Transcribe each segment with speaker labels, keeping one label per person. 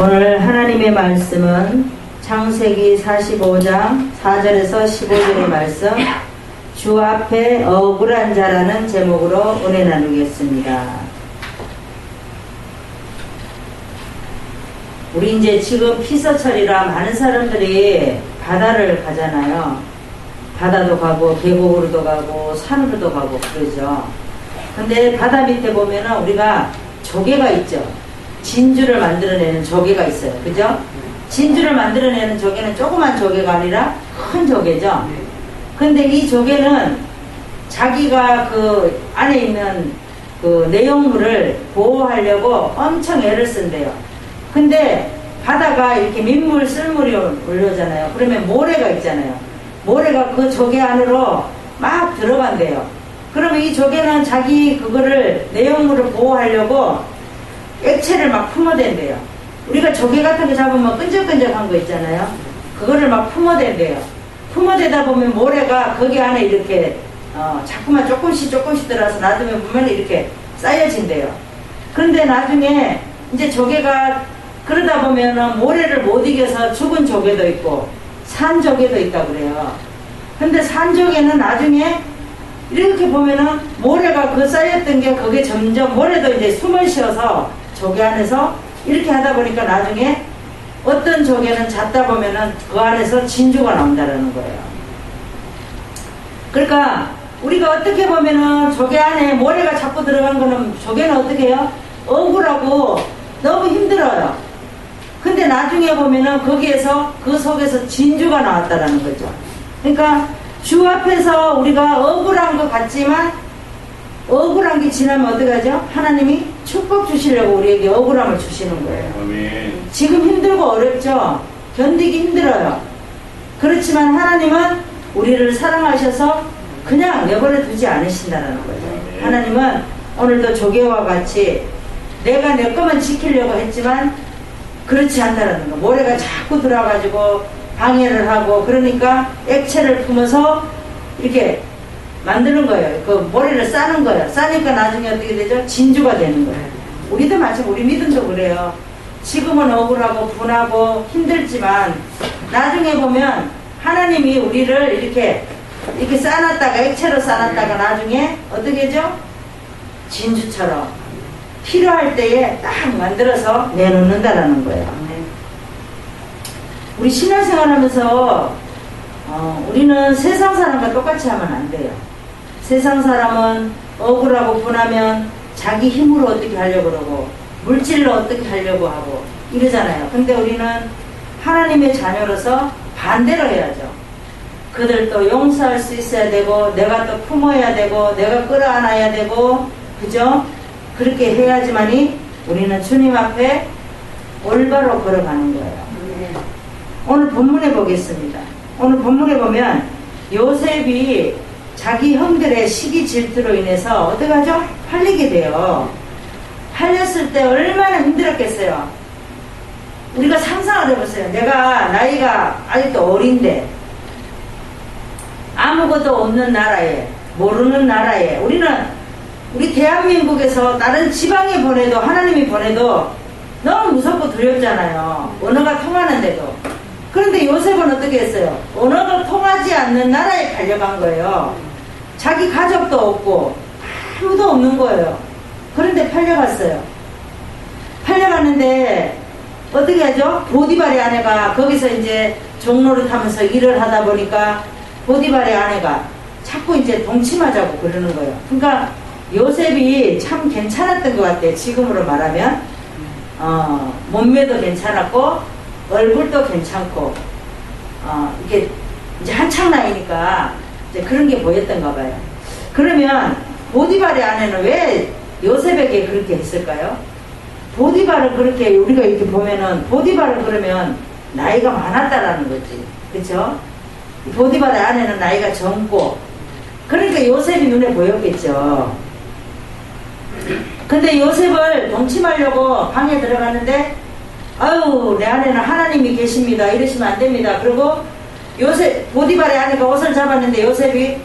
Speaker 1: 오늘 하나님의 말씀은 창세기 45장 4절에서 15절의 말씀, 주 앞에 억울한 자라는 제목으로 은혜 나누겠습니다. 우리 이제 지금 피서철이라 많은 사람들이 바다를 가잖아요. 바다도 가고 계곡으로도 가고 산으로도 가고 그러죠. 근데 바다 밑에 보면은 우리가 조개가 있죠. 진주를 만들어내는 조개가 있어요. 그죠? 진주를 만들어내는 조개는 조그만 조개가 아니라 큰 조개죠. 근데 이 조개는 자기가 그 안에 있는 그 내용물을 보호하려고 엄청 애를 쓴대요. 근데 바다가 이렇게 민물 쓸물이 올려오잖아요. 그러면 모래가 있잖아요. 모래가 그 조개 안으로 막 들어간대요. 그러면 이 조개는 자기 그거를 내용물을 보호하려고 액체를 막 품어댄대요. 우리가 조개 같은 거 잡으면 끈적끈적한 거 있잖아요. 그거를 막 품어댄대요. 품어대다 보면 모래가 거기 안에 이렇게 자꾸만 조금씩 들어서 놔두면 보면 이렇게 쌓여진대요. 그런데 나중에 이제 조개가 그러다 보면은 모래를 못 이겨서 죽은 조개도 있고 산 조개도 있다 그래요. 근데 산 조개는 나중에 이렇게 보면은 모래가 그 쌓였던 게 그게 점점 모래도 이제 숨을 쉬어서 조개 안에서 이렇게 하다 보니까 나중에 어떤 조개는 잤다 보면은 그 안에서 진주가 나온다라는 거예요. 그러니까 우리가 어떻게 보면은 조개 안에 모래가 자꾸 들어간 거는 조개는 어떻게 해요? 억울하고 너무 힘들어요. 근데 나중에 보면은 거기에서 그 속에서 진주가 나왔다라는 거죠. 그러니까 주 앞에서 우리가 억울한 것 같지만 억울한 게 지나면 어떻게 하죠? 하나님이 축복 주시려고 우리에게 억울함을 주시는 거예요.
Speaker 2: 아멘.
Speaker 1: 지금 힘들고 어렵죠? 견디기 힘들어요. 그렇지만 하나님은 우리를 사랑하셔서 그냥 내버려 두지 않으신다는 거예요.
Speaker 2: 아멘.
Speaker 1: 하나님은 오늘도 조개와 같이 내가 내 것만 지키려고 했지만 그렇지 않다는 거. 모래가 자꾸 들어가지고 방해를 하고 그러니까 액체를 품어서 이렇게 만드는 거예요. 그 모래를 싸는 거예요. 싸니까 나중에 어떻게 되죠? 진주가 되는 거예요. 우리도 마찬가지, 우리 믿음도 그래요. 지금은 억울하고 분하고 힘들지만 나중에 보면 하나님이 우리를 이렇게 싸놨다가 액체로 싸놨다가 나중에 어떻게 하죠? 진주처럼 필요할 때에 딱 만들어서 내놓는다라는 거예요. 우리 신앙생활 하면서 우리는 세상 사람과 똑같이 하면 안 돼요. 세상 사람은 억울하고 분하면 자기 힘으로 어떻게 하려고 그러고 물질로 어떻게 하려고 하고 이러잖아요. 근데 우리는 하나님의 자녀로서 반대로 해야죠. 그들도 용서할 수 있어야 되고 내가 또 품어야 되고 내가 끌어안아야 되고 그죠? 그렇게 해야지만이 우리는 주님 앞에 올바로 걸어가는 거예요. 오늘 본문에 보겠습니다. 오늘 본문에 보면 요셉이 자기 형들의 시기 질투로 인해서 어떻게 하죠? 팔리게 돼요. 팔렸을 때 얼마나 힘들었겠어요. 우리가 상상을 해보세요. 내가 나이가 아직도 어린데 아무것도 없는 나라에 모르는 나라에 우리 대한민국에서 다른 지방에 보내도 하나님이 보내도 너무 무섭고 두렵잖아요. 언어가 통하는데도. 그런데 요셉은 어떻게 했어요? 언어가 통하지 않는 나라에 팔려간 거예요. 자기 가족도 없고 아무도 없는 거예요. 그런데 팔려갔어요. 팔려갔는데 어떻게 하죠? 보디발의 아내가 거기서 이제 종로를 타면서 일을 하다 보니까 보디발의 아내가 자꾸 이제 동침하자고 그러는 거예요. 그러니까 요셉이 참 괜찮았던 것 같아요. 지금으로 말하면 몸매도 괜찮았고 얼굴도 괜찮고 이게 이제 한창 나이니까 이제 그런 게 보였던가 봐요. 그러면 보디발의 아내는 왜 요셉에게 그렇게 했을까요? 보디발을 그렇게 우리가 이렇게 보면은 보디발을 그러면 나이가 많았다라는 거지, 그렇죠? 보디발의 아내는 나이가 젊고 그러니까 요셉이 눈에 보였겠죠. 근데 요셉을 동침하려고 방에 들어갔는데 아유 내 안에는 하나님이 계십니다 이러시면 안 됩니다. 그리고 요셉 보디발의 아내가 옷을 잡았는데 요셉이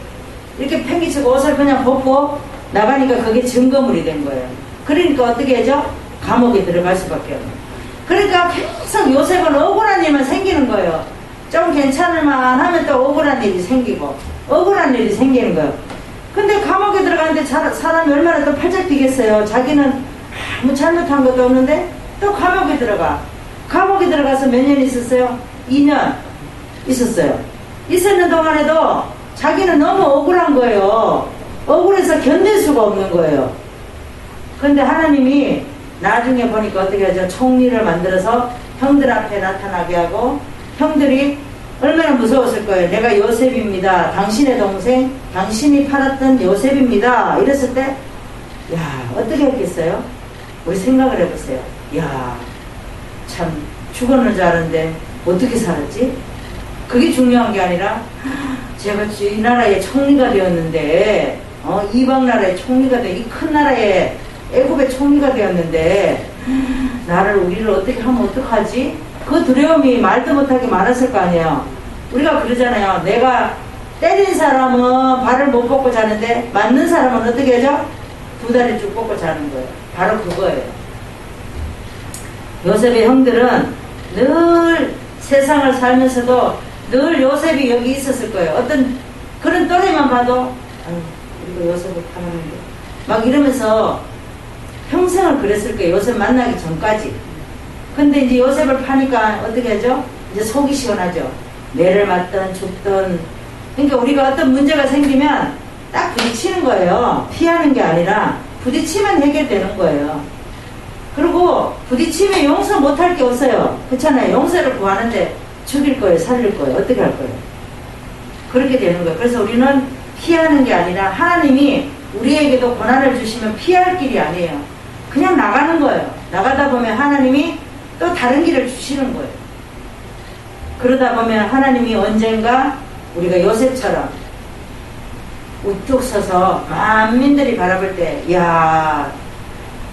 Speaker 1: 이렇게 팽개치고 옷을 그냥 벗고 나가니까 그게 증거물이 된 거예요. 그러니까 어떻게 하죠? 감옥에 들어갈 수밖에 없는. 그러니까 계속 요셉은 억울한 일만 생기는 거예요. 좀 괜찮을만 하면 또 억울한 일이 생기고 억울한 일이 생기는 거예요. 근데 감옥에 들어가는데 사람이 얼마나 또 팔짝 뛰겠어요. 자기는 아무 잘못한 것도 없는데 또 감옥에 들어가. 감옥에 들어가서 몇 년 있었어요? 2년 있었어요. 있었는 동안에도 자기는 너무 억울한 거예요. 억울해서 견딜 수가 없는 거예요. 근데 하나님이 나중에 보니까 어떻게 하죠? 총리를 만들어서 형들 앞에 나타나게 하고, 형들이 얼마나 무서웠을 거예요. 내가 요셉입니다. 당신의 동생, 당신이 팔았던 요셉입니다. 이랬을 때, 야, 어떻게 했겠어요? 우리 생각을 해보세요. 야, 참 죽었는 줄 알았는데 어떻게 살았지? 그게 중요한 게 아니라, 제가 이 나라의 총리가 되었는데, 이방 나라의 총리가 돼, 이 큰 나라의 애굽의 총리가 되었는데, 우리를 어떻게 하면 어떡하지? 그 두려움이 말도 못하게 많았을 거 아니에요. 우리가 그러잖아요. 내가 때린 사람은 발을 못 뻗고 자는데, 맞는 사람은 어떻게 하죠? 두 다리 쭉 뻗고 자는 거예요. 바로 그거예요. 요셉의 형들은 늘 세상을 살면서도 늘 요셉이 여기 있었을 거예요. 어떤 그런 또래만 봐도 우리가 요셉을 파는데 막 이러면서 평생을 그랬을 거예요. 요셉 만나기 전까지. 근데 이제 요셉을 파니까 어떻게 하죠? 이제 속이 시원하죠. 매를 맞든 죽든. 그러니까 우리가 어떤 문제가 생기면 딱 부딪히는 거예요. 피하는 게 아니라 부딪히면 해결되는 거예요. 그리고 부딪히면 용서 못할 게 없어요. 그렇잖아요. 용서를 구하는데 죽일 거예요, 살릴 거예요, 어떻게 할 거예요? 그렇게 되는 거예요. 그래서 우리는 피하는 게 아니라 하나님이 우리에게도 고난을 주시면 피할 길이 아니에요. 그냥 나가는 거예요. 나가다 보면 하나님이 또 다른 길을 주시는 거예요. 그러다 보면 하나님이 언젠가 우리가 요셉처럼 우뚝 서서 만민들이 바라볼 때, 야,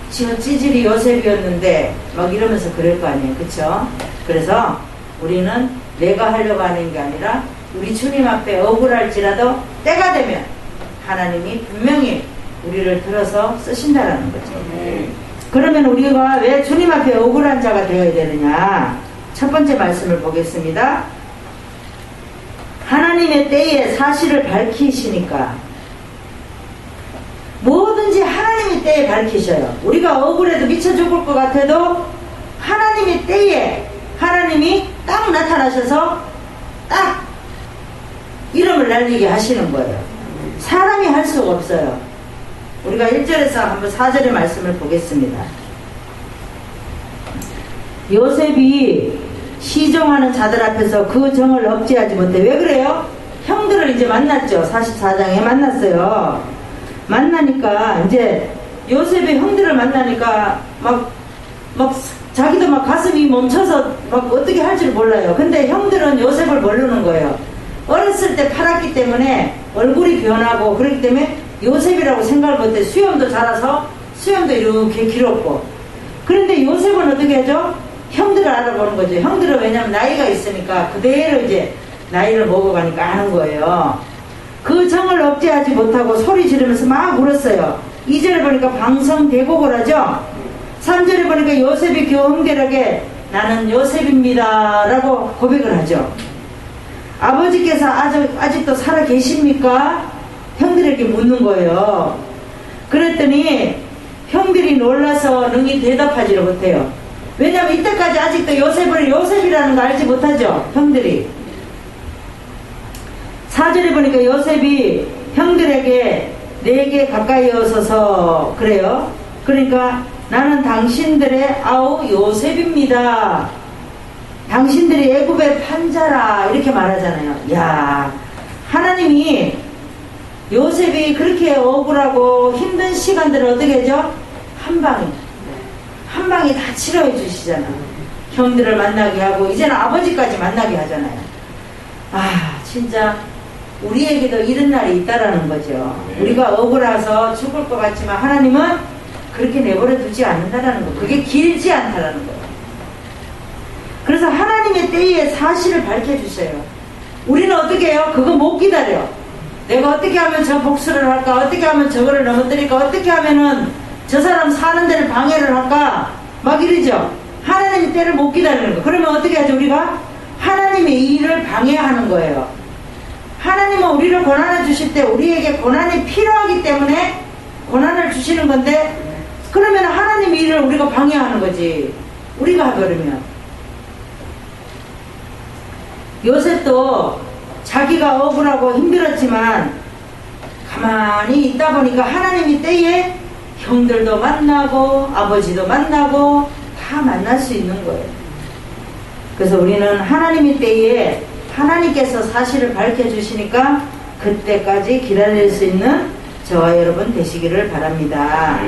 Speaker 1: 저 찌질이 요셉이었는데 막 이러면서 그럴 거 아니에요. 그쵸? 그래서 우리는 내가 하려고 하는 게 아니라 우리 주님 앞에 억울할지라도 때가 되면 하나님이 분명히 우리를 들어서 쓰신다라는 거죠. 그러면 우리가 왜 주님 앞에 억울한 자가 되어야 되느냐? 첫 번째 말씀을 보겠습니다. 하나님의 때에 사실을 밝히시니까. 뭐든지 하나님의 때에 밝히셔요. 우리가 억울해도 미쳐 죽을 것 같아도 하나님의 때에 하나님이 딱 나타나셔서 딱 이름을 날리게 하시는 거예요. 사람이 할 수가 없어요. 우리가 1절에서 한번 4절의 말씀을 보겠습니다. 요셉이 시종하는 자들 앞에서 그 정을 억제하지 못해. 왜 그래요? 형들을 이제 만났죠. 44장에 만났어요. 만나니까 이제 요셉의 형들을 만나니까 막 자기도 막 가슴이 멈춰서 막 어떻게 할 줄 몰라요. 근데 형들은 요셉을 모르는 거예요. 어렸을 때 팔았기 때문에 얼굴이 변하고 그렇기 때문에 요셉이라고 생각을 못해. 수염도 자라서 수염도 이렇게 길었고. 그런데 요셉은 어떻게 하죠? 형들을 알아보는 거죠. 형들은 왜냐면 나이가 있으니까 그대로 이제 나이를 먹어가니까 아는 거예요. 그 정을 억제하지 못하고 소리 지르면서 막 울었어요. 2절에 보니까 방성대곡을 하죠. 3절에 보니까 요셉이 그 형들에게 나는 요셉입니다 라고 고백을 하죠. 아버지께서 아직도 살아 계십니까? 형들에게 묻는 거예요. 그랬더니 형들이 놀라서 능히 대답하지를 못해요. 왜냐하면 이때까지 아직도 요셉을 요셉이라는 거 알지 못하죠. 형들이. 4절에 보니까 요셉이 형들에게 내게 가까이 오셔서 그래요. 그러니까 나는 당신들의 아우 요셉입니다. 당신들이 애굽의 판자라 이렇게 말하잖아요. 야, 하나님이 요셉이 그렇게 억울하고 힘든 시간들을 어떻게 하죠? 한 방에 다 치료해 주시잖아요. 형들을 만나게 하고 이제는 아버지까지 만나게 하잖아요. 아, 진짜 우리에게도 이런 날이 있다라는 거죠. 우리가 억울해서 죽을 것 같지만 하나님은 그렇게 내버려 두지 않는다라는 거. 그게 길지 않다라는 거예요. 그래서 하나님의 때에 사실을 밝혀주세요. 우리는 어떻게 해요? 그거 못 기다려. 내가 어떻게 하면 저 복수를 할까? 어떻게 하면 저거를 넘어뜨릴까? 어떻게 하면은 저 사람 사는 데를 방해를 할까? 막 이러죠. 하나님 때를 못 기다리는 거. 그러면 어떻게 하죠? 우리가 하나님의 일을 방해하는 거예요. 하나님은 우리를 고난을 주실 때 우리에게 고난이 필요하기 때문에 고난을 주시는 건데, 그러면 하나님 일을 우리가 방해하는 거지. 우리가 해버리면. 요셉도 자기가 억울하고 힘들었지만 가만히 있다 보니까 하나님이 때에 형들도 만나고 아버지도 만나고 다 만날 수 있는 거예요. 그래서 우리는 하나님이 때에 하나님께서 사실을 밝혀주시니까 그때까지 기다릴 수 있는 저와 여러분 되시기를 바랍니다.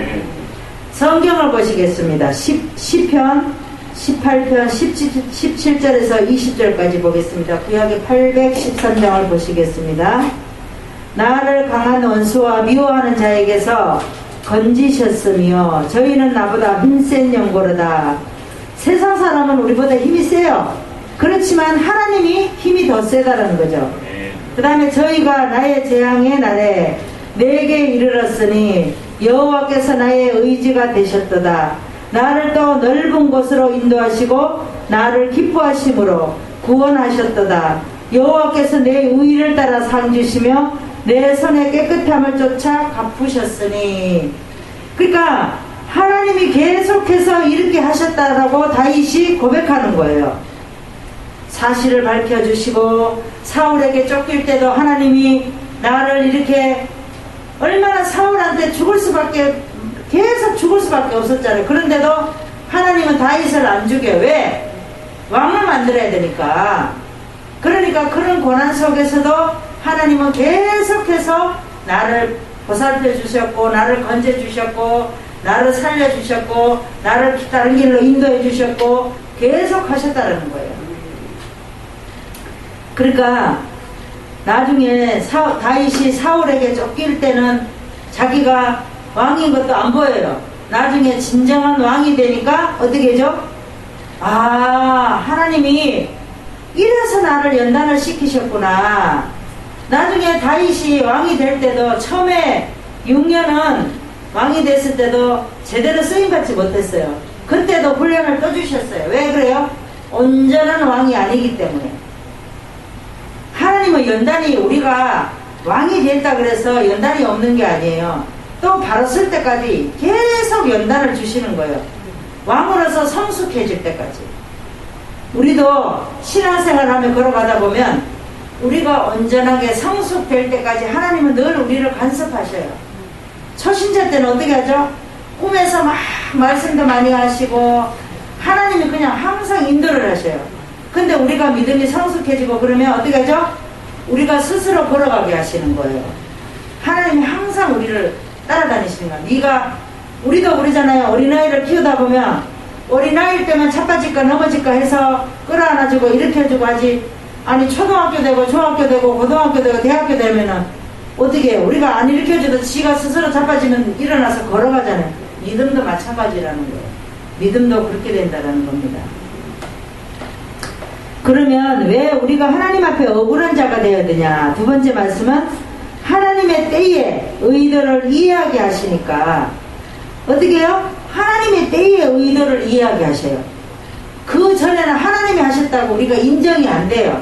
Speaker 1: 성경을 보시겠습니다. 시편 18편 17절에서 20절까지 보겠습니다. 구약의 813장을 보시겠습니다. 나를 강한 원수와 미워하는 자에게서 건지셨으며 저희는 나보다 힘센 영고로다. 세상 사람은 우리보다 힘이 세요. 그렇지만 하나님이 힘이 더 세다는 거죠. 그 다음에 저희가 나의 재앙의 날에 내게 이르렀으니 여호와께서 나의 의지가 되셨도다. 나를 또 넓은 곳으로 인도하시고 나를 기뻐하심으로 구원하셨도다. 여호와께서 내 의를 따라 상 주시며 내 손의 깨끗함을 쫓아 갚으셨으니. 그러니까 하나님이 계속해서 이렇게 하셨다라고 다윗이 고백하는 거예요. 사실을 밝혀주시고 사울에게 쫓길 때도 하나님이 나를 이렇게, 얼마나 사울한테 계속 죽을 수밖에 없었잖아요. 그런데도 하나님은 다윗을 안 죽여요. 왜? 왕을 만들어야 되니까. 그러니까 그런 고난 속에서도 하나님은 계속해서 나를 보살펴 주셨고 나를 건져 주셨고 나를 살려 주셨고 나를 다른 길로 인도해 주셨고 계속 하셨다는 거예요. 그러니까 나중에 다윗이 사울에게 쫓길 때는 자기가 왕인 것도 안 보여요. 나중에 진정한 왕이 되니까 어떻게 하죠? 하나님이 이래서 나를 연단을 시키셨구나. 나중에 다윗이 왕이 될 때도 처음에 6년은 왕이 됐을 때도 제대로 쓰임받지 못했어요. 그때도 훈련을 또 주셨어요. 왜 그래요? 온전한 왕이 아니기 때문에. 하나님은 연단이, 우리가 왕이 됐다 그래서 연단이 없는 게 아니에요. 또 바로 쓸 때까지 계속 연단을 주시는 거예요. 왕으로서 성숙해질 때까지. 우리도 신앙생활하며 걸어가다 보면 우리가 온전하게 성숙될 때까지 하나님은 늘 우리를 간섭하셔요. 초신자 때는 어떻게 하죠? 꿈에서 막 말씀도 많이 하시고 하나님이 그냥 항상 인도를 하셔요. 근데 우리가 믿음이 성숙해지고 그러면 어떻게 하죠? 우리가 스스로 걸어가게 하시는 거예요. 하나님이 항상 우리를 따라다니시는 거야. 우리도 그러잖아요. 어린아이를 키우다 보면 어린아이일 때만 자빠질까 넘어질까 해서 끌어안아주고 이렇게 해주고 하지. 아니 초등학교 되고 중학교 되고 고등학교 되고 대학교 되면은 어떻게 해요? 우리가 안 일으켜줘도 지가 스스로 자빠지면 일어나서 걸어가잖아요. 믿음도 마찬가지라는 거예요. 믿음도 그렇게 된다는 겁니다. 그러면 왜 우리가 하나님 앞에 억울한 자가 되어야 되냐? 두 번째 말씀은 하나님의 때에 의도를 이해하게 하시니까. 어떻게 해요? 하나님의 때에 의도를 이해하게 하셔요. 그 전에는 하나님이 하셨다고 우리가 인정이 안 돼요.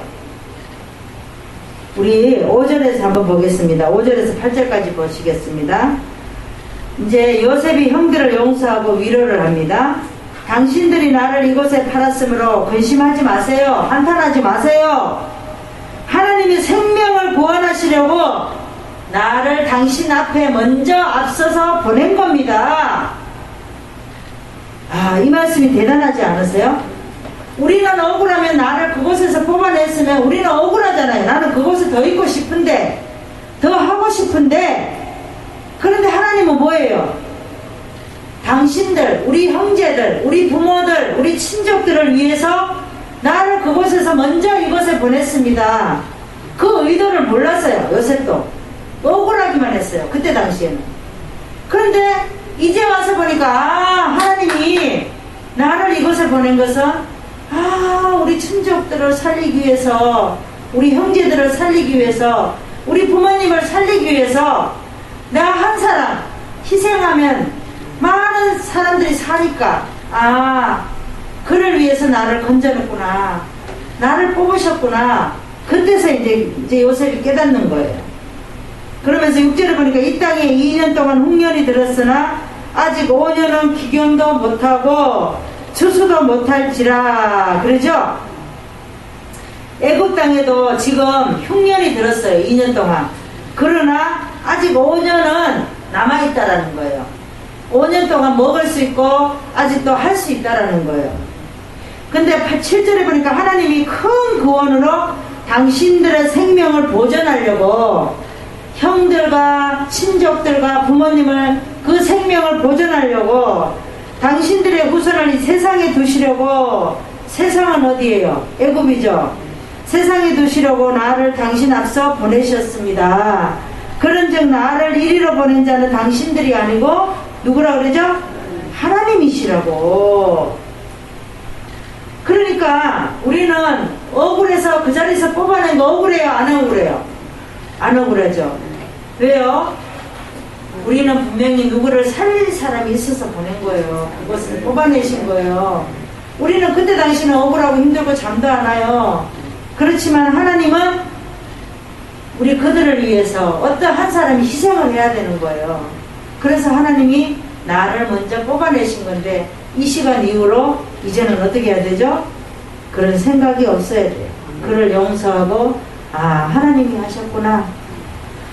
Speaker 1: 우리 5절에서 한번 보겠습니다. 5절에서 8절까지 보시겠습니다. 이제 요셉이 형들을 용서하고 위로를 합니다. 당신들이 나를 이곳에 팔았으므로 근심하지 마세요. 한탄하지 마세요. 하나님이 생명을 구원하시려고 나를 당신 앞에 먼저 앞서서 보낸 겁니다. 이 말씀이 대단하지 않으세요? 우리는 억울하면 나를 그곳에서 뽑아냈으면 우리는 억울하잖아요. 나는 그곳에 더 있고 싶은데, 더 하고 싶은데, 그런데 하나님은 뭐예요? 당신들, 우리 형제들, 우리 부모들, 우리 친족들을 위해서 나를 그곳에서 먼저 이곳에 보냈습니다. 그 의도를 몰랐어요. 요셉도 억울하기만 했어요. 그때 당시에는. 그런데 이제 와서 보니까 하나님이 나를 이곳에 보낸 것은 우리 친족들을 살리기 위해서, 우리 형제들을 살리기 위해서, 우리 부모님을 살리기 위해서 내가 한 사람 희생하면 많은 사람들이 사니까 그를 위해서 나를 건져냈구나. 나를 뽑으셨구나. 그때서 이제 요셉이 깨닫는 거예요. 그러면서 6절에 보니까 이 땅에 2년 동안 흉년이 들었으나 아직 5년은 기경도 못하고 추수도 못할지라. 그러죠? 애굽 땅에도 지금 흉년이 들었어요. 2년 동안. 그러나 아직 5년은 남아있다라는 거예요. 5년 동안 먹을 수 있고 아직도 할 수 있다라는 거예요. 근데 7절에 보니까 하나님이 큰 구원으로 당신들의 생명을 보존하려고 형들과 친족들과 부모님을 그 생명을 보존하려고 당신들의 후손을 이 세상에 두시려고. 세상은 어디예요? 애굽이죠. 세상에 두시려고 나를 당신 앞서 보내셨습니다. 그런즉 나를 이리로 보낸 자는 당신들이 아니고 누구라 그러죠? 하나님이시라고. 그러니까 우리는 억울해서 그 자리에서 뽑아낸 거 억울해요? 안 억울해요? 안 억울하죠. 왜요? 우리는 분명히 누구를 살릴 사람이 있어서 보낸 거예요. 그것을 뽑아내신 거예요. 우리는 그때 당시는 억울하고 힘들고 잠도 안 와요. 그렇지만 하나님은 우리 그들을 위해서 어떠한 사람이 희생을 해야 되는 거예요. 그래서 하나님이 나를 먼저 뽑아내신 건데 이 시간 이후로 이제는 어떻게 해야 되죠? 그런 생각이 없어야 돼요. 그를 용서하고 하나님이 하셨구나.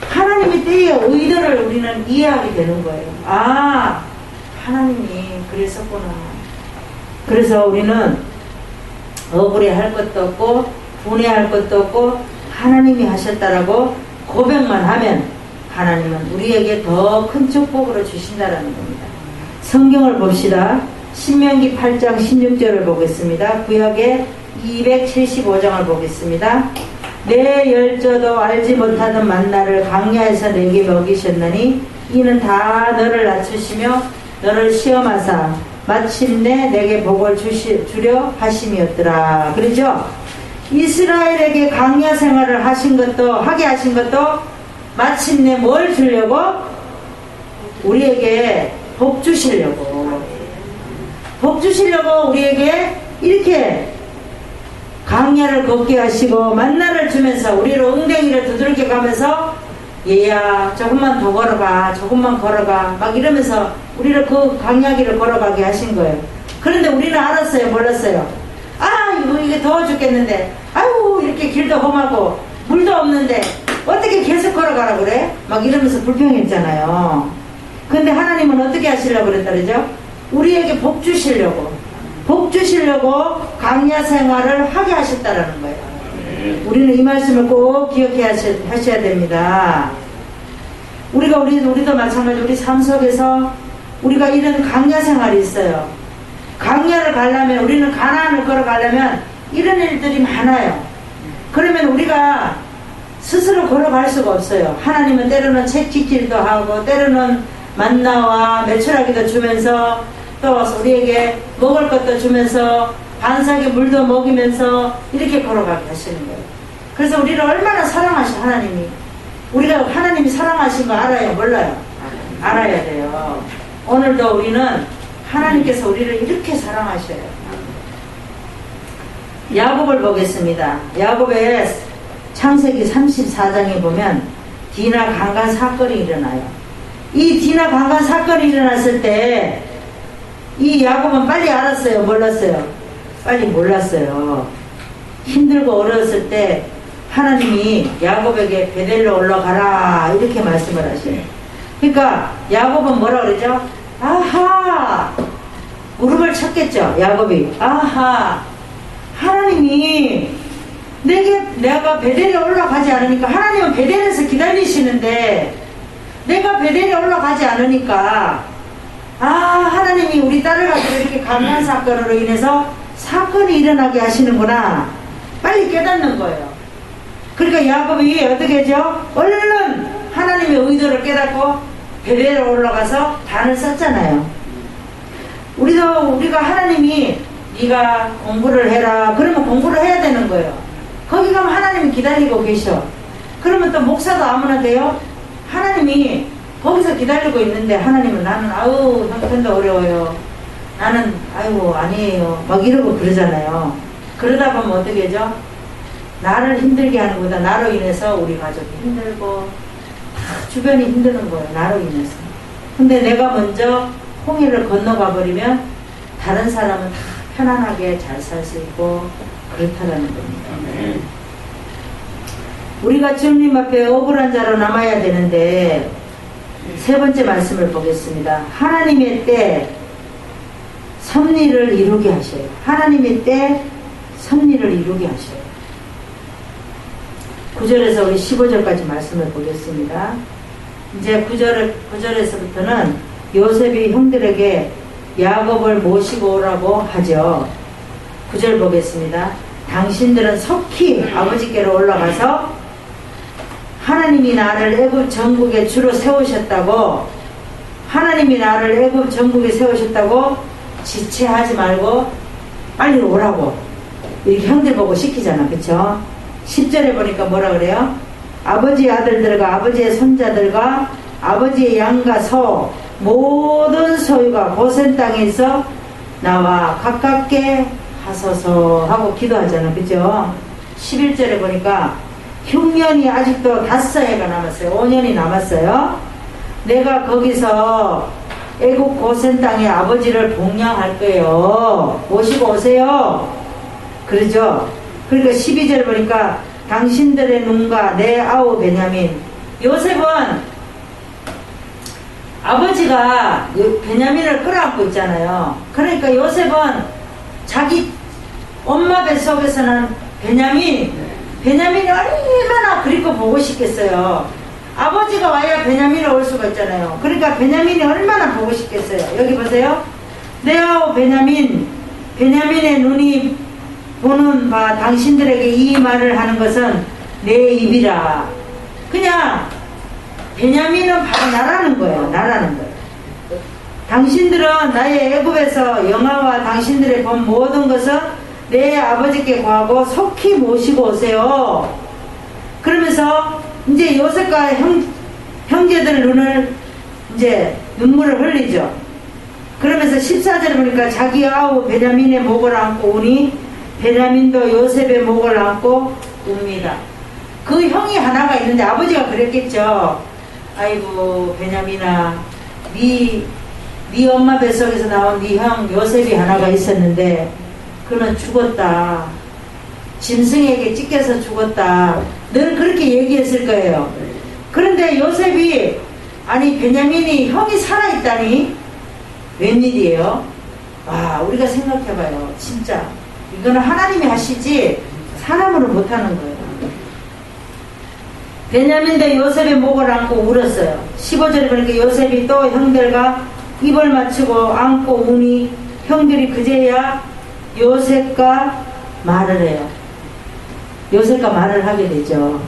Speaker 1: 하나님의 때의 의도를 우리는 이해하게 되는 거예요. 하나님이 그랬었구나. 그래서 우리는 억울해할 것도 없고 분해할 것도 없고 하나님이 하셨다라고 고백만 하면 하나님은 우리에게 더 큰 축복으로 주신다라는 겁니다. 성경을 봅시다. 신명기 8장 16절을 보겠습니다. 구약의 275장을 보겠습니다. 내 열조도 알지 못하던 만나를 광야에서 내게 먹이셨느니 이는 다 너를 낮추시며 너를 시험하사 마침내 내게 복을 주려 하심이었더라. 그러죠? 이스라엘에게 광야 생활을 하게 하신 것도 마침내 뭘 주려고? 우리에게 복 주시려고. 복 주시려고 우리에게 이렇게 광야를 걷게 하시고 만나를 주면서 우리를 엉덩이를 두들겨 가면서 얘야 조금만 더 걸어가, 조금만 걸어가 막 이러면서 우리를 그 광야길을 걸어가게 하신 거예요. 그런데 우리는 알았어요? 몰랐어요? 이게 더워 죽겠는데 아유 이렇게 길도 험하고 물도 없는데 어떻게 계속 걸어가라 그래? 막 이러면서 불평했잖아요. 근데 하나님은 어떻게 하시려고 그랬다 그러죠? 우리에게 복 주시려고 광야 생활을 하게 하셨다라는 거예요. 우리는 이 말씀을 꼭 기억해 하셔야 됩니다. 우리도 마찬가지로 우리 삶 속에서 우리가 이런 광야 생활이 있어요. 광야를 가려면 우리는 가나안을 걸어가려면 이런 일들이 많아요. 그러면 우리가 스스로 걸어갈 수가 없어요. 하나님은 때로는 채찍질도 하고 때로는 만나와 메추라기도 주면서 또 우리에게 먹을 것도 주면서 반삭의 물도 먹이면서 이렇게 걸어가게 하시는 거예요. 그래서 우리를 얼마나 사랑하신 하나님이 우리가 하나님이 사랑하신 거 알아요? 몰라요? 알아야 돼요. 오늘도 우리는 하나님께서 우리를 이렇게 사랑하셔요. 야곱을 보겠습니다. 야곱의 창세기 34장에 보면 디나 강간 사건이 일어나요. 이 디나 강간 사건이 일어났을 때 이 야곱은 빨리 알았어요? 몰랐어요? 빨리 몰랐어요. 힘들고 어려웠을 때 하나님이 야곱에게 베델로 올라가라 이렇게 말씀을 하셔요. 그러니까 야곱은 뭐라 그러죠? 아하! 무릎을 쳤겠죠. 야곱이 하나님이 내가 베델에 올라가지 않으니까 하나님은 베델에서 기다리시는데 내가 베델에 올라가지 않으니까 하나님이 우리 딸을 가지고 이렇게 강한 사건으로 인해서 사건이 일어나게 하시는구나. 빨리 깨닫는 거예요. 그러니까 야곱이 어떻게 하죠? 얼른 하나님의 의도를 깨닫고 베델에 올라가서 단을 썼잖아요. 우리가 하나님이 네가 공부를 해라 그러면 공부를 해야 되는 거예요. 거기 가면 하나님이 기다리고 계셔. 그러면 또 목사도 아무나 돼요? 하나님이 거기서 기다리고 있는데 하나님은 나는 형편도 어려워요. 나는 아이고 아니에요 막 이러고 그러잖아요. 그러다 보면 어떻게 하죠? 나를 힘들게 하는 것보다 나로 인해서 우리 가족이 힘들고 다 주변이 힘드는 거예요. 나로 인해서. 근데 내가 먼저 홍해를 건너가 버리면 다른 사람은 다 편안하게 잘 살 수 있고 그렇다라는 겁니다. 우리가 주님 앞에 억울한 자로 남아야 되는데 세 번째 말씀을 보겠습니다. 하나님의 때 섭리를 이루게 하셔요. 하나님의 때 섭리를 이루게 하셔요. 9절에서 우리 15절까지 말씀을 보겠습니다. 이제 9절에서부터는 요셉이 형들에게 야곱을 모시고 오라고 하죠. 9절 보겠습니다. 당신들은 속히 아버지께로 올라가서 하나님이 나를 애굽 전국에 주로 세우셨다고, 하나님이 나를 애굽 전국에 세우셨다고 지체하지 말고 빨리 오라고 이렇게 형들 보고 시키잖아. 그쵸? 10절에 보니까 뭐라 그래요? 아버지의 아들들과 아버지의 손자들과 아버지의 양과 소 모든 소유가 고센 땅에 있어 나와 가깝게 하소서 하고 기도하잖아. 그죠? 11절에 보니까 흉년이 아직도 5해가 남았어요. 5년이 남았어요. 내가 거기서 애국 고센 땅에 아버지를 복양할 거예요. 모시고 오세요. 그러죠? 그러니까 12절 보니까 당신들의 눈과 내 아우 베냐민. 요셉은 아버지가 베냐민을 끌어안고 있잖아요. 그러니까 요셉은 자기 엄마 뱃속에서는 베냐민이 얼마나 그립고 보고 싶겠어요. 아버지가 와야 베냐민이 올 수가 있잖아요. 그러니까 베냐민이 얼마나 보고 싶겠어요. 여기 보세요. 내 아우 베냐민의 눈이 보는 바 당신들에게 이 말을 하는 것은 내 입이라. 그냥 베냐민은 바로 나라는 거예요. 나라는 거예요. 당신들은 나의 애굽에서 영화와 당신들의 본 모든 것은 내 아버지께 구하고 속히 모시고 오세요. 그러면서 이제 요셉과 형제들 눈을 이제 눈물을 흘리죠. 그러면서 14절에 보니까 자기 아우 베냐민의 목을 안고 우니 베냐민도 요셉의 목을 안고 웁니다. 그 형이 하나가 있는데 아버지가 그랬겠죠. 아이고 베냐민아, 네 엄마 뱃속에서 나온 네 형 요셉이 하나가 있었는데 그는 죽었다. 짐승에게 찢겨서 죽었다. 늘 그렇게 얘기했을 거예요. 그런데 요셉이 아니 베냐민이 형이 살아있다니 웬일이에요? 와, 우리가 생각해봐요. 진짜 이거는 하나님이 하시지 사람으로 못하는 거예요. 베냐민도 요셉의 목을 안고 울었어요. 15절에 보니까 요셉이 또 형들과 입을 맞추고 안고 우니 형들이 그제야 요셉과 말을 해요. 요셉과 말을 하게 되죠.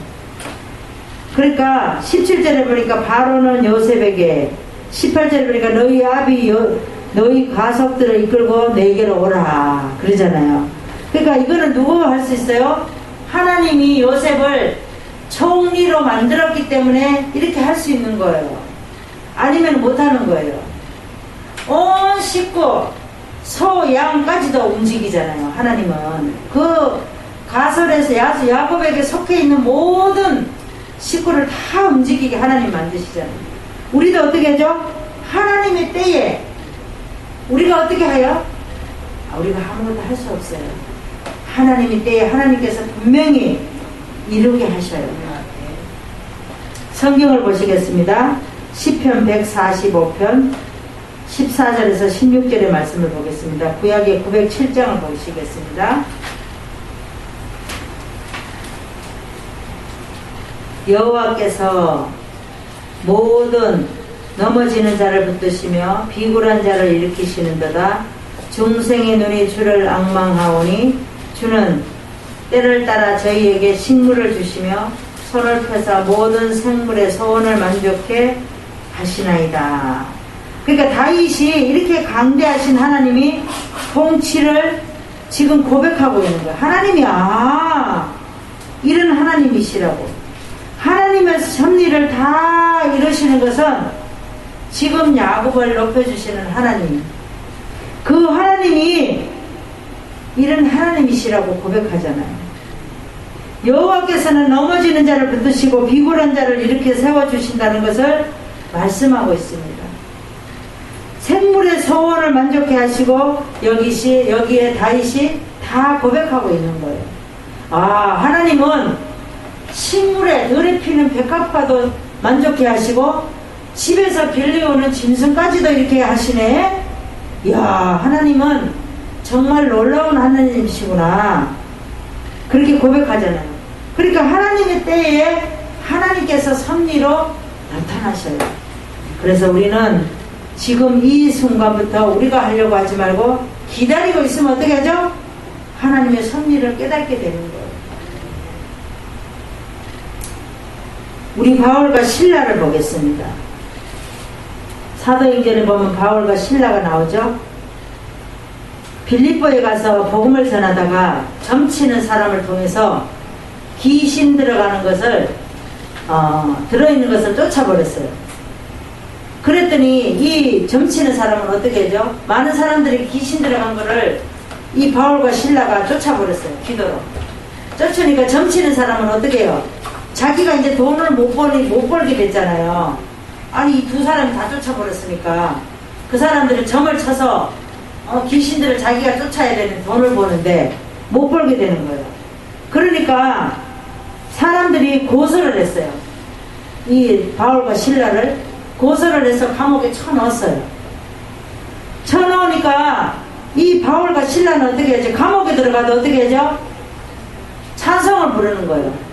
Speaker 1: 그러니까 17절에 보니까 바로는 요셉에게, 18절에 보니까 너희 아비 너희 가족들을 이끌고 내게로 오라 그러잖아요. 그러니까 이거는 누구가 할 수 있어요? 하나님이 요셉을 총리로 만들었기 때문에 이렇게 할 수 있는 거예요. 아니면 못하는 거예요. 온 식구 소, 양까지도 움직이잖아요. 하나님은 그 가설에서 야곱에게 속해 있는 모든 식구를 다 움직이게 하나님 만드시잖아요. 우리도 어떻게 하죠? 하나님의 때에 우리가 어떻게 해요? 우리가 아무것도 할 수 없어요. 하나님의 때에 하나님께서 분명히 이루게 하셔요. 성경을 보시겠습니다. 시편 145편 14절에서 16절의 말씀을 보겠습니다. 구약의 907장을 보시겠습니다. 여호와께서 모든 넘어지는 자를 붙드시며 비굴한 자를 일으키시는도다. 중생의 눈이 주를 앙망하오니 주는 때를 따라 저희에게 식물을 주시며 손을 펴사 모든 생물의 소원을 만족해 하시나이다. 그러니까 다윗이 이렇게 강대하신 하나님이 통치를 지금 고백하고 있는 거예요. 하나님이 이런 하나님이시라고. 하나님의 섭리를 다 이루시는 것은 지금 야곱을 높여주시는 하나님, 그 하나님이 이런 하나님이시라고 고백하잖아요. 여호와께서는 넘어지는 자를 붙드시고 비굴한 자를 이렇게 세워주신다는 것을 말씀하고 있습니다. 생물의 소원을 만족해 하시고 여기에 다윗이 다 고백하고 있는 거예요. 아, 하나님은 식물에 들에 피는 백합과도 만족해 하시고 집에서 빌려오는 짐승까지도 이렇게 하시네. 이야, 하나님은 정말 놀라운 하나님이시구나. 그렇게 고백하잖아요. 그러니까 하나님의 때에 하나님께서 섭리로 나타나셔요. 그래서 우리는 지금 이 순간부터 우리가 하려고 하지 말고 기다리고 있으면 어떻게 하죠? 하나님의 섭리를 깨닫게 되는 거예요. 우리 바울과 실라를 보겠습니다. 사도행전에 보면 바울과 실라가 나오죠. 빌립보에 가서 복음을 전하다가 점치는 사람을 통해서 귀신 들어가는 것을 들어있는 것을 쫓아버렸어요. 그랬더니 이 점치는 사람은 어떻게 하죠? 많은 사람들이 귀신 들어간 거를 이 바울과 실라가 쫓아버렸어요. 기도로. 쫓으니까 점치는 사람은 어떻게 해요? 자기가 이제 돈을 못 벌게 됐잖아요. 아니, 이 두 사람이 다 쫓아버렸으니까 그 사람들은 점을 쳐서 귀신들을 자기가 쫓아야 되는 돈을 버는데 못 벌게 되는 거예요. 그러니까 사람들이 고소를 했어요. 이 바울과 실라를 고소를 해서 감옥에 쳐넣었어요. 쳐넣으니까 이 바울과 실라는 어떻게 하죠? 감옥에 들어가도 어떻게 하죠? 찬송을 부르는 거예요.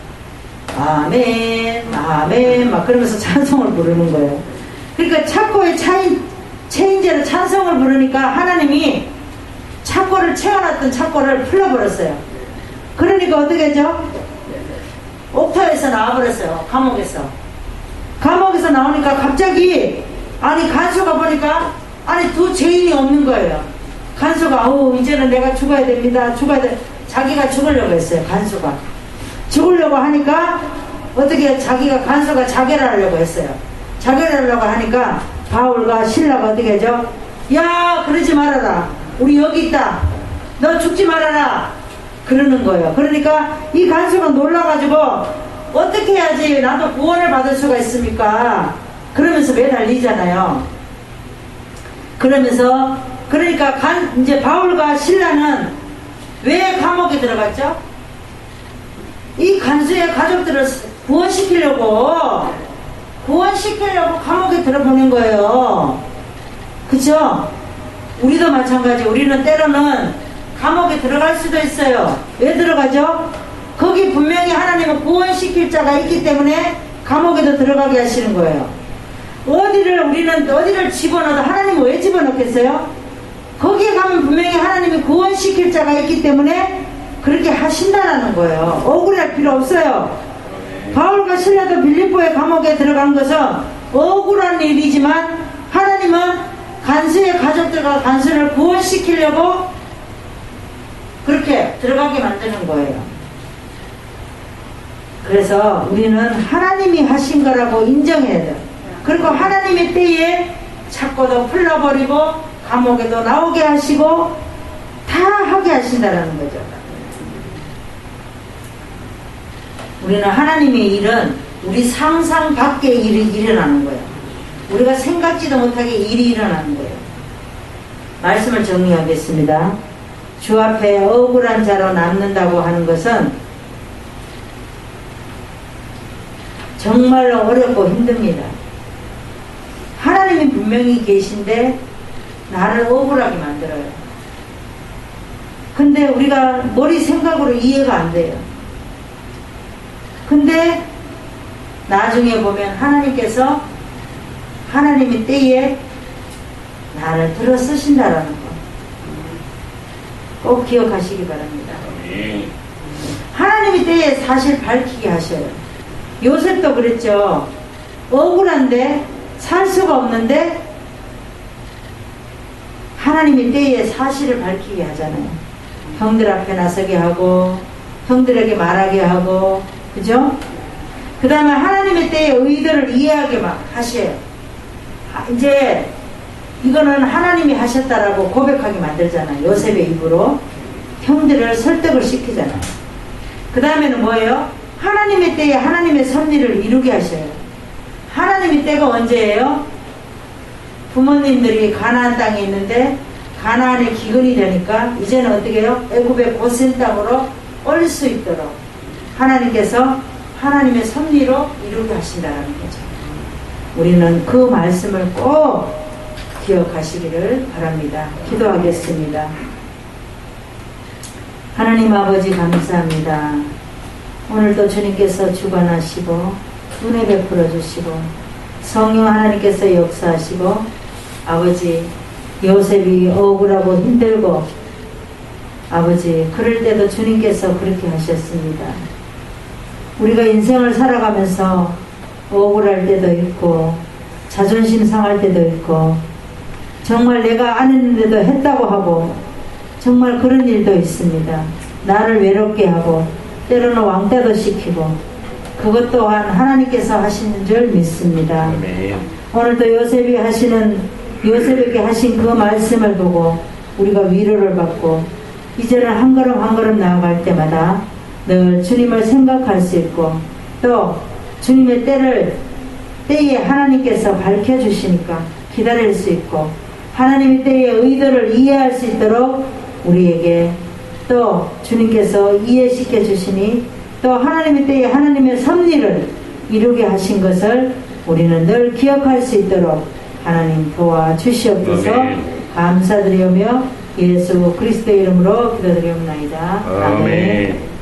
Speaker 1: 아멘, 아멘, 막 그러면서 찬송을 부르는 거예요. 그러니까 착고에 체인제로 찬송을 부르니까 하나님이 착고를 채워놨던 착고를 풀어버렸어요. 그러니까 어떻게 하죠? 옥터에서 나와버렸어요. 감옥에서 나오니까 갑자기 아니 간수가 보니까 아니 두 죄인이 없는 거예요. 간수가 아우 이제는 내가 죽어야 됩니다. 자기가 죽으려고 했어요. 간수가 죽으려고 하니까 어떻게 간수가 자결을 하려고 했어요. 자결을 하려고 하니까 바울과 실라가 어떻게 하죠? 야, 그러지 말아라. 우리 여기 있다. 너 죽지 말아라. 그러는 거예요. 그러니까 이 간수가 놀라가지고 어떻게 해야지 나도 구원을 받을 수가 있습니까? 그러면서 매달리잖아요. 그러니까 이제 바울과 실라는 왜 감옥에 들어갔죠? 이 간수의 가족들을 구원시키려고 감옥에 들어보낸 거예요. 그쵸? 우리도 마찬가지. 우리는 때로는 감옥에 들어갈 수도 있어요. 왜 들어가죠? 거기 분명히 하나님은 구원시킬 자가 있기 때문에 감옥에도 들어가게 하시는 거예요. 우리는 어디를 집어넣어도 하나님은 왜 집어넣겠어요? 거기에 가면 분명히 하나님이 구원시킬 자가 있기 때문에 그렇게 하신다라는 거예요. 억울할 필요 없어요. 바울과 실라도 빌립보의 감옥에 들어간 것은 억울한 일이지만 하나님은 간수의 가족들과 간수를 구원시키려고 그렇게 들어가게 만드는 거예요. 그래서 우리는 하나님이 하신 거라고 인정해야 돼요. 그리고 하나님의 때에 착고도 풀러버리고 감옥에도 나오게 하시고 다 하게 하신다라는 거죠. 우리는 하나님의 일은 우리 상상 밖의 일이 일어나는 거예요. 우리가 생각지도 못하게 일이 일어나는 거예요. 말씀을 정리하겠습니다. 주 앞에 억울한 자로 남는다고 하는 것은 정말로 어렵고 힘듭니다. 하나님이 분명히 계신데 나를 억울하게 만들어요. 근데 우리가 머리 생각으로 이해가 안 돼요. 근데 나중에 보면 하나님께서 하나님의 때에 나를 들어 쓰신다라는 거 꼭 기억하시기 바랍니다. 하나님의 때에 사실 밝히게 하셔요. 요셉도 그랬죠. 억울한데 살 수가 없는데 하나님의 때에 사실을 밝히게 하잖아요. 형들 앞에 나서게 하고 형들에게 말하게 하고, 그죠? 그 다음에 하나님의 때에 의도를 이해하게 막 하셔요. 이제 이거는 하나님이 하셨다라고 고백하게 만들잖아요. 요셉의 입으로 형들을 설득을 시키잖아요. 그 다음에는 뭐예요? 하나님의 때에 하나님의 섭리를 이루게 하셔요. 하나님의 때가 언제예요? 부모님들이 가나안 땅에 있는데 가나안의 기근이 되니까 이제는 어떻게 해요? 애굽의 고센 땅으로 올릴 수 있도록 하나님께서 하나님의 섭리로 이루게 하신다는 거죠. 우리는 그 말씀을 꼭 기억하시기를 바랍니다. 기도하겠습니다. 하나님 아버지 감사합니다. 오늘도 주님께서 주관하시고 은혜 베풀어 주시고 성령 하나님께서 역사하시고 아버지 요셉이 억울하고 힘들고 아버지 그럴 때도 주님께서 그렇게 하셨습니다. 우리가 인생을 살아가면서 억울할 때도 있고 자존심 상할 때도 있고 정말 내가 안 했는데도 했다고 하고 정말 그런 일도 있습니다. 나를 외롭게 하고 때로는 왕따도 시키고 그것 또한 하나님께서 하시는 줄 믿습니다. 오늘도 요셉에게 하신 그 말씀을 보고 우리가 위로를 받고 이제는 한 걸음 한 걸음 나아갈 때마다 늘 주님을 생각할 수 있고 또 주님의 때에 하나님께서 밝혀주시니까 기다릴 수 있고 하나님의 때의 의도를 이해할 수 있도록 우리에게 또 주님께서 이해시켜 주시니 또 하나님의 때에 하나님의 섭리를 이루게 하신 것을 우리는 늘 기억할 수 있도록 하나님 도와주시옵소서. 감사드리오며 예수 그리스도의 이름으로 기도드리옵나이다. 아멘.